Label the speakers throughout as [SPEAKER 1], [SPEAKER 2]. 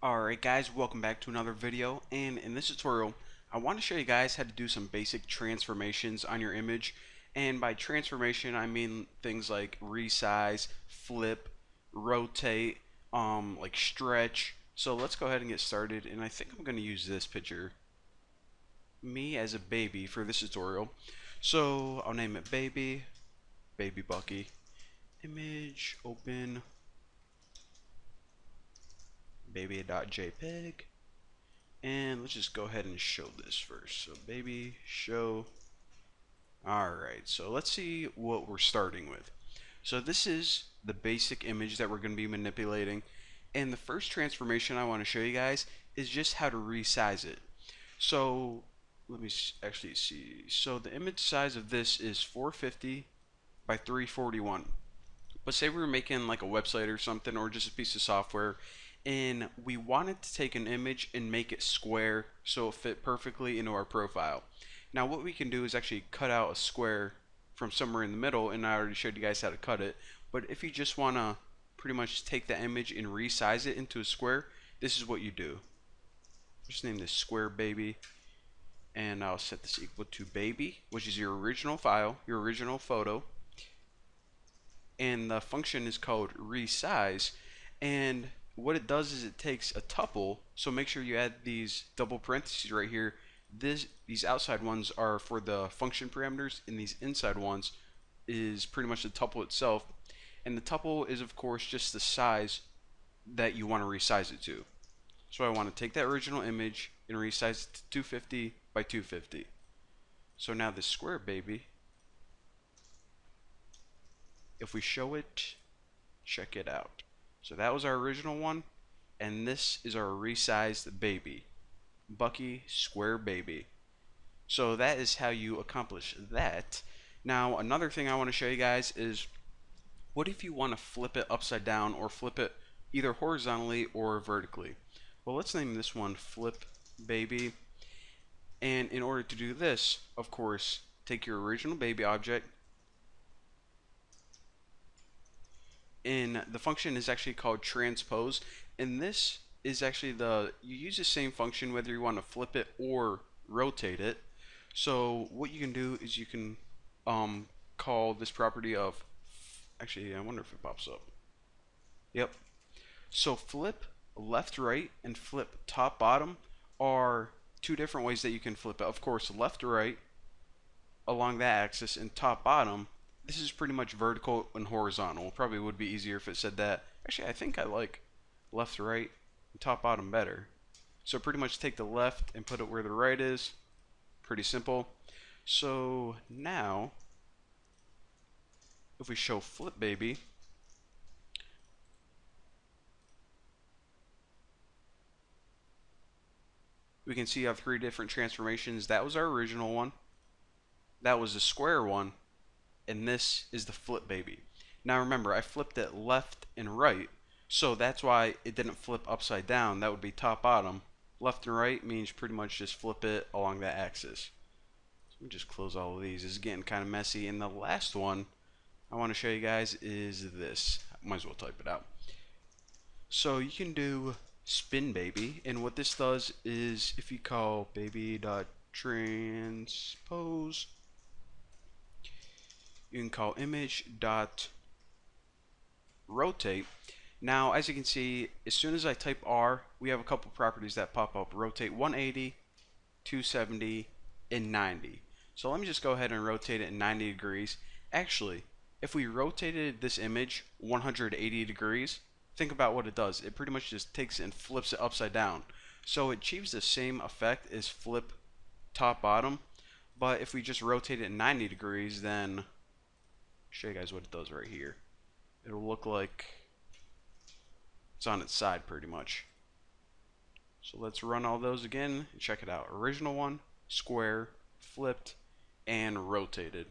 [SPEAKER 1] Alright guys, welcome back to another video, and in this tutorial I want to show you guys how to do some basic transformations on your image. And by transformation I mean things like resize, flip, rotate, like stretch. So let's go ahead and get started, and I think I'm going to use this picture, me as a baby, for this tutorial. So I'll name it baby Bucky, image, open, baby.jpg. And let's just go ahead and show this first. So baby show. Alright, so let's see what we're starting with. So this is the basic image that we're going to be manipulating. And the first transformation I want to show you guys is just how to resize it. So let me actually see. So the image size of this is 450 by 341. But say we were making like a website or something, or just a piece of software, and we wanted to take an image and make it square so it fit perfectly into our profile. Now what we can do is actually cut out a square from somewhere in the middle, and I already showed you guys how to cut it. But if you just want to pretty much take the image and resize it into a square, this is what you do. Just name this square baby, and I'll set this equal to baby, which is your original file, your original photo. And the function is called resize, and what it does is it takes a tuple. So make sure you add these double parentheses right here. These outside ones are for the function parameters, and these inside ones is pretty much the tuple itself. And the tuple is of course just the size that you want to resize it to. So I want to take that original image and resize it to 250 by 250. So now this square baby, if we show it, check it out. So that was our original one, and this is our resized baby, Bucky square baby. So that is how you accomplish that. Now another thing I want to show you guys is, what if you want to flip it upside down, or flip it either horizontally or vertically? Well, let's name this one flip baby. And in order to do this, of course, take your original baby object, and the function is actually called transpose, and this is actually you use the same function whether you want to flip it or rotate it. So what you can do is you can call this property of, actually I wonder if it pops up. Yep. So flip left right and flip top bottom are two different ways that you can flip it. Of course, left right along that axis, and top bottom, this is pretty much vertical and horizontal. Probably would be easier if it said that. Actually, I think I like left, right, and top, bottom better. So pretty much take the left and put it where the right is. Pretty simple. So now, if we show flip baby, we can see you have three different transformations. That was our original one. That was the square one. And this is the flip baby. Now remember, I flipped it left and right, so that's why it didn't flip upside down. That would be top bottom. Left and right means pretty much just flip it along that axis. So let me just close all of these. This is getting kind of messy. And the last one I want to show you guys is this. Might as well type it out. So you can do spin baby, and what this does is if you call baby.transpose, you can call image dot rotate. Now as you can see, as soon as I type R, we have a couple properties that pop up: rotate 180, 270, and 90. So let me just go ahead and rotate it in 90 degrees. Actually, if we rotated this image 180 degrees, think about what it does. It pretty much just takes it and flips it upside down. So it achieves the same effect as flip top bottom, but if we just rotate it 90 degrees, then show you guys what it does right here. It'll look like it's on its side pretty much. So let's run all those again and check it out. Original one, square, flipped, and rotated.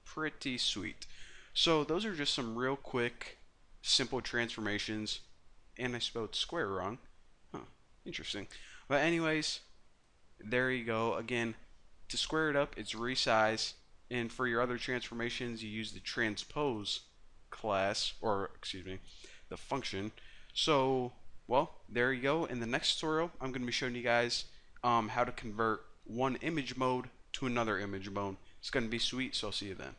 [SPEAKER 1] Pretty sweet. So those are just some real quick, simple transformations. And I spelled square wrong. Huh, interesting. But anyways, there you go. Again, to square it up, it's resize. And for your other transformations, you use the transpose class, or excuse me, the function. So Well, there you go. In the next tutorial, I'm going to be showing you guys how to convert one image mode to another image mode. It's going to be sweet, so I'll see you then.